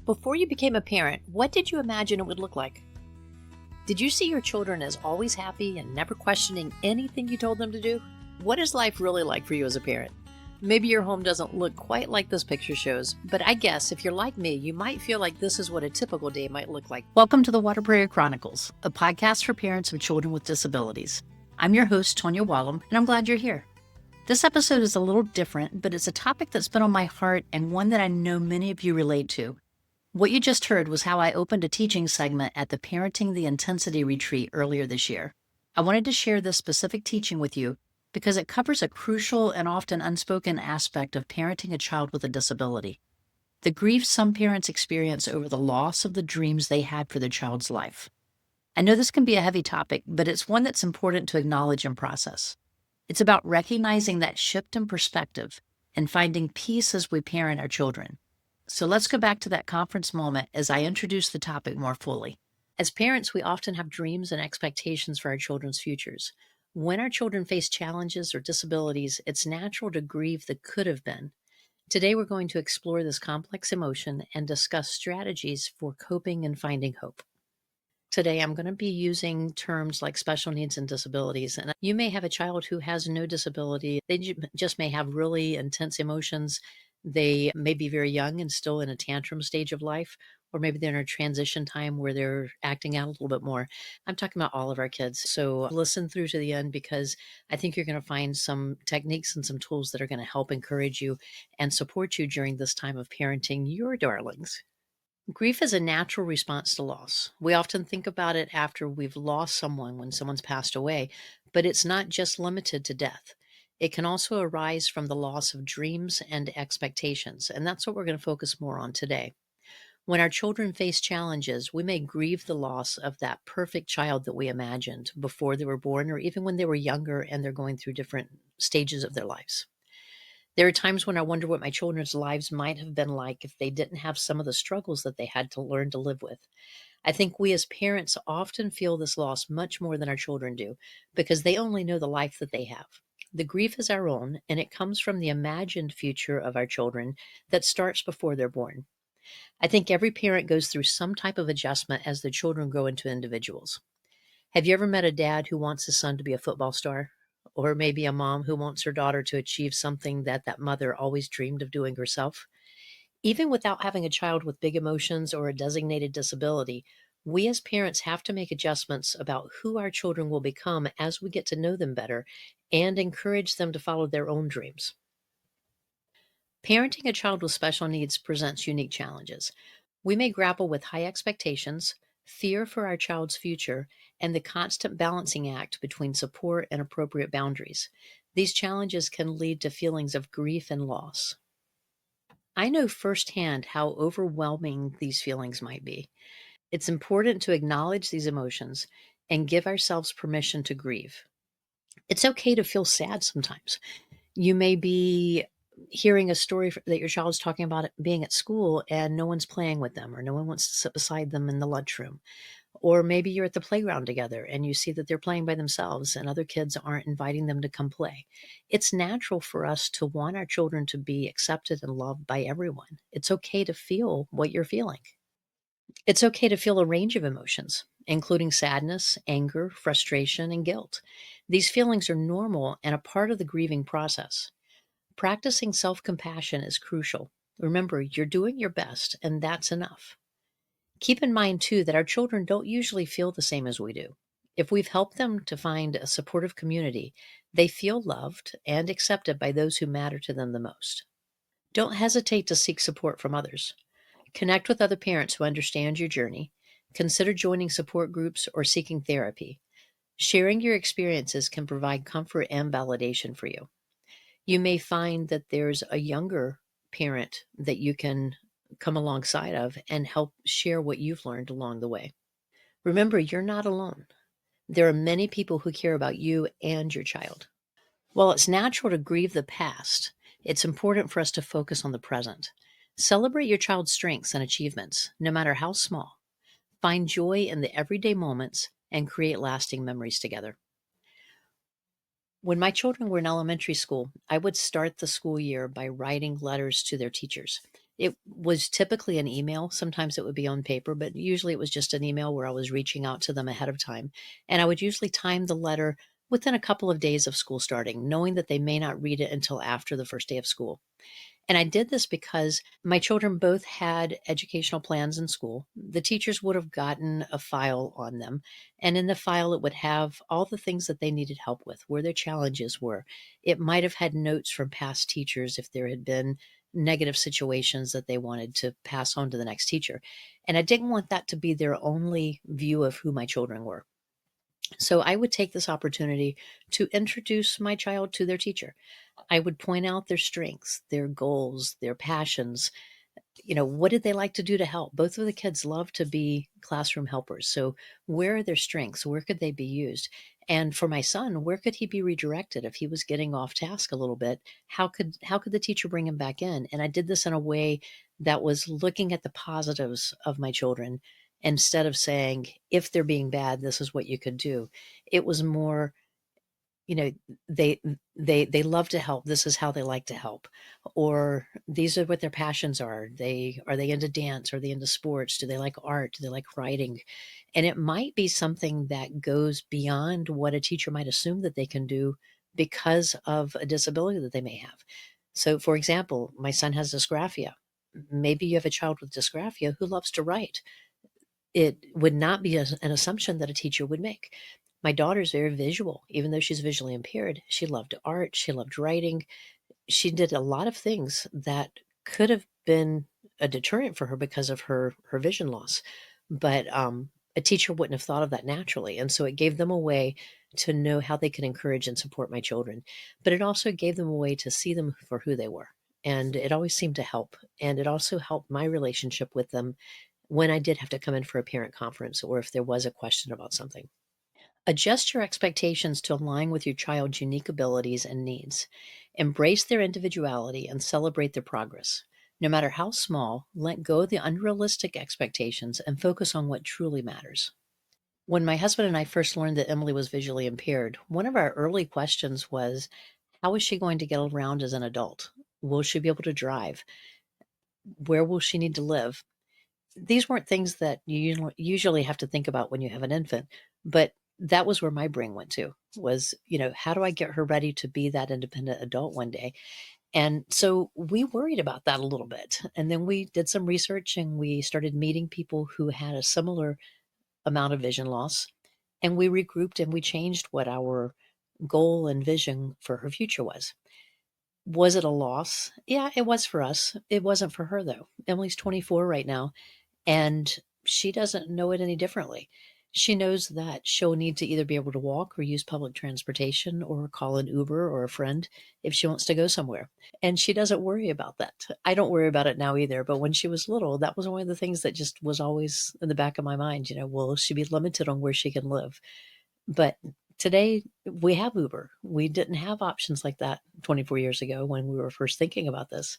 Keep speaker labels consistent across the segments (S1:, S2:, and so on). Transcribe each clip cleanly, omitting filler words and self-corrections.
S1: Before you became a parent, what did you imagine it would look like? Did you see your children as always happy and never questioning anything you told them to do? What is life really like for you as a parent? Maybe your home doesn't look quite like this picture shows, but I guess if you're like me, you might feel like this is what a typical day might look like. Welcome to the Water Prairie Chronicles, a podcast for parents of children with disabilities. I'm your host, Tonya Wollum, and I'm glad you're here. This episode is a little different, but it's a topic that's been on my heart and one that I know many of you relate to. What you just heard was how I opened a teaching segment at the Parenting the Intensity retreat earlier this year. I wanted to share this specific teaching with you because it covers a crucial and often unspoken aspect of parenting a child with a disability: the grief some parents experience over the loss of the dreams they had for their child's life. I know this can be a heavy topic, but it's one that's important to acknowledge and process. It's about recognizing that shift in perspective and finding peace as we parent our children. So let's go back to that conference moment as I introduce the topic more fully. As parents, we often have dreams and expectations for our children's futures. When our children face challenges or disabilities, it's natural to grieve the could have been. Today, we're going to explore this complex emotion and discuss strategies for coping and finding hope. Today, I'm going to be using terms like special needs and disabilities. And you may have a child who has no disability. They just may have really intense emotions. They may be very young and still in a tantrum stage of life, or maybe they're in a transition time where they're acting out a little bit more. I'm talking about all of our kids. So listen through to the end because I think you're going to find some techniques and some tools that are going to help encourage you and support you during this time of parenting your darlings. Grief is a natural response to loss. We often think about it after we've lost someone, when someone's passed away, but it's not just limited to death. It can also arise from the loss of dreams and expectations, and that's what we're going to focus more on today. When our children face challenges, we may grieve the loss of that perfect child that we imagined before they were born, or even when they were younger and they're going through different stages of their lives. There are times when I wonder what my children's lives might have been like if they didn't have some of the struggles that they had to learn to live with. I think we as parents often feel this loss much more than our children do because they only know the life that they have. The grief is our own, and it comes from the imagined future of our children that starts before they're born. I think every parent goes through some type of adjustment as their children grow into individuals. Have you ever met a dad who wants his son to be a football star? Or maybe a mom who wants her daughter to achieve something that mother always dreamed of doing herself? Even without having a child with big emotions or a designated disability, we as parents have to make adjustments about who our children will become as we get to know them better and encourage them to follow their own dreams. Parenting a child with special needs presents unique challenges. We may grapple with high expectations, fear for our child's future, and the constant balancing act between support and appropriate boundaries. These challenges can lead to feelings of grief and loss. I know firsthand how overwhelming these feelings might be. It's important to acknowledge these emotions and give ourselves permission to grieve. It's okay to feel sad sometimes. You may be hearing a story that your child's talking about being at school and no one's playing with them, or no one wants to sit beside them in the lunchroom. Or maybe you're at the playground together and you see that they're playing by themselves and other kids aren't inviting them to come play. It's natural for us to want our children to be accepted and loved by everyone. It's okay to feel what you're feeling. It's okay to feel a range of emotions, including sadness, anger, frustration, and guilt. These feelings are normal and a part of the grieving process. Practicing self-compassion is crucial. Remember, you're doing your best, and that's enough. Keep in mind, too, that our children don't usually feel the same as we do. If we've helped them to find a supportive community, they feel loved and accepted by those who matter to them the most. Don't hesitate to seek support from others. Connect with other parents who understand your journey. Consider joining support groups or seeking therapy. Sharing your experiences can provide comfort and validation for you. You may find that there's a younger parent that you can come alongside of and help share what you've learned along the way. Remember, you're not alone. There are many people who care about you and your child. While it's natural to grieve the past, it's important for us to focus on the present. Celebrate your child's strengths and achievements, no matter how small. Find joy in the everyday moments and create lasting memories together. When my children were in elementary school, I would start the school year by writing letters to their teachers. It was typically an email. Sometimes it would be on paper, but usually it was just an email where I was reaching out to them ahead of time. And I would usually time the letter within a couple of days of school starting, knowing that they may not read it until after the first day of school. And I did this because my children both had educational plans in school. The teachers would have gotten a file on them. And in the file, it would have all the things that they needed help with, where their challenges were. It might have had notes from past teachers if there had been negative situations that they wanted to pass on to the next teacher. And I didn't want that to be their only view of who my children were. So I would take this opportunity to introduce my child to their teacher. I would point out their strengths, their goals, their passions. What did they like to do to help? Both of the kids love to be classroom helpers. So, where are their strengths? Where could they be used? And for my son, where could he be redirected if he was getting off task a little bit? How could the teacher bring him back in? And I did this in a way that was looking at the positives of my children instead of saying, if they're being bad, this is what you could do. It was more, you know, they they love to help. This is how they like to help. Or these are what their passions are. Are they into dance? Are they into sports? Do they like art? Do they like writing? And it might be something that goes beyond what a teacher might assume that they can do because of a disability that they may have. So for example, my son has dysgraphia. Maybe you have a child with dysgraphia who loves to write. It would not be an assumption that a teacher would make. My daughter's very visual. Even though she's visually impaired, she loved art, she loved writing. She did a lot of things that could have been a deterrent for her because of her vision loss. But a teacher wouldn't have thought of that naturally. And so it gave them a way to know how they could encourage and support my children. But it also gave them a way to see them for who they were. And it always seemed to help. And it also helped my relationship with them when I did have to come in for a parent conference or if there was a question about something. Adjust your expectations to align with your child's unique abilities and needs. Embrace their individuality and celebrate their progress. No matter how small, let go of the unrealistic expectations and focus on what truly matters. When my husband and I first learned that Emily was visually impaired, one of our early questions was, how is she going to get around as an adult? Will she be able to drive? Where will she need to live? These weren't things that you usually have to think about when you have an infant, but that was where my brain went to was, how do I get her ready to be that independent adult one day? And so we worried about that a little bit. And then we did some research and we started meeting people who had a similar amount of vision loss. And we regrouped and we changed what our goal and vision for her future was. Was it a loss? Yeah, it was for us. It wasn't for her, though. Emily's 24 right now, and she doesn't know it any differently. She knows that she'll need to either be able to walk or use public transportation or call an Uber or a friend if she wants to go somewhere. And she doesn't worry about that. I don't worry about it now either. But when she was little, that was one of the things that just was always in the back of my mind. Will she be limited on where she can live? But today we have Uber. We didn't have options like that 24 years ago when we were first thinking about this.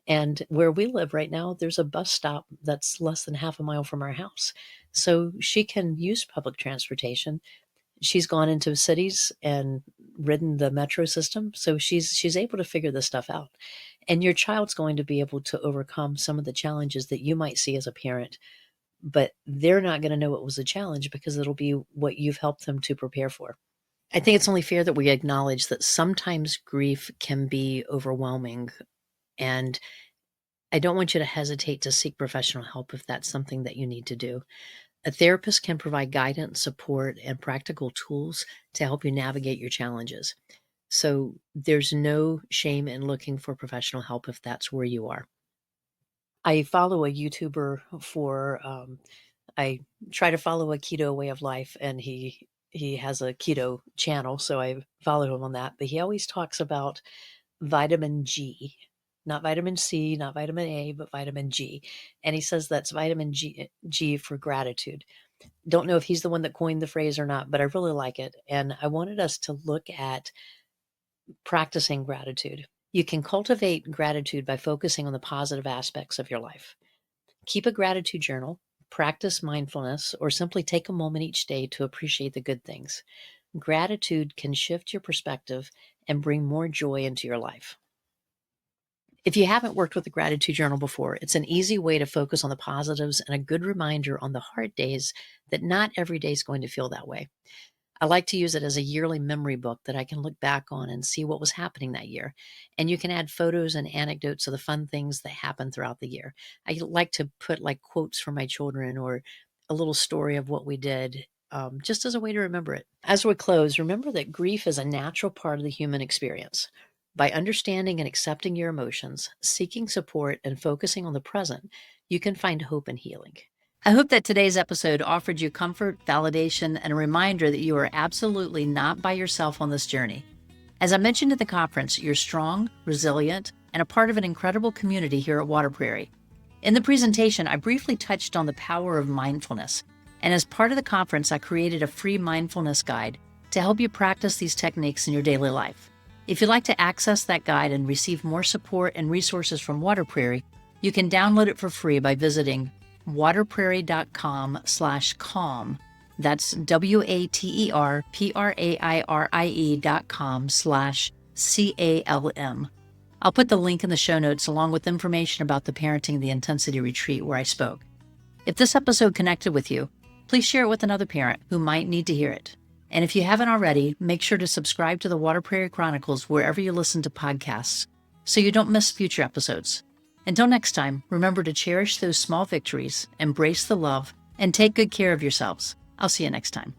S1: And where we live right now, there's a bus stop that's less than half a mile from our house. So she can use public transportation. She's gone into cities and ridden the metro system. So she's able to figure this stuff out. And your child's going to be able to overcome some of the challenges that you might see as a parent, but they're not going to know it was a challenge because it'll be what you've helped them to prepare for. I think it's only fair that we acknowledge that sometimes grief can be overwhelming, and I don't want you to hesitate to seek professional help if that's something that you need to do. A therapist can provide guidance, support, and practical tools to help you navigate your challenges. So there's no shame in looking for professional help if that's where you are. I follow a YouTuber I try to follow a keto way of life, and he has a keto channel, so I follow him on that. But he always talks about vitamin G, not vitamin C, not vitamin A, but vitamin G. And he says that's vitamin G for gratitude. Don't know if he's the one that coined the phrase or not, but I really like it. And I wanted us to look at practicing gratitude. You can cultivate gratitude by focusing on the positive aspects of your life. Keep a gratitude journal, practice mindfulness, or simply take a moment each day to appreciate the good things. Gratitude can shift your perspective and bring more joy into your life. If you haven't worked with a gratitude journal before, it's an easy way to focus on the positives and a good reminder on the hard days that not every day is going to feel that way. I like to use it as a yearly memory book that I can look back on and see what was happening that year. And you can add photos and anecdotes of the fun things that happened throughout the year. I like to put like quotes from my children or a little story of what we did, just as a way to remember it. As we close, remember that grief is a natural part of the human experience. By understanding and accepting your emotions, seeking support, and focusing on the present, you can find hope and healing. I hope that today's episode offered you comfort, validation, and a reminder that you are absolutely not by yourself on this journey. As I mentioned at the conference, you're strong, resilient, and a part of an incredible community here at Water Prairie. In the presentation, I briefly touched on the power of mindfulness, and as part of the conference, I created a free mindfulness guide to help you practice these techniques in your daily life. If you'd like to access that guide and receive more support and resources from Water Prairie, you can download it for free by visiting waterprairie.com/calm. That's waterprairie.com/CALM. I'll put the link in the show notes along with information about the Parenting the Intensity retreat where I spoke. If this episode connected with you, please share it with another parent who might need to hear it. And if you haven't already, make sure to subscribe to the Water Prairie Chronicles wherever you listen to podcasts so you don't miss future episodes. Until next time, remember to cherish those small victories, embrace the love, and take good care of yourselves. I'll see you next time.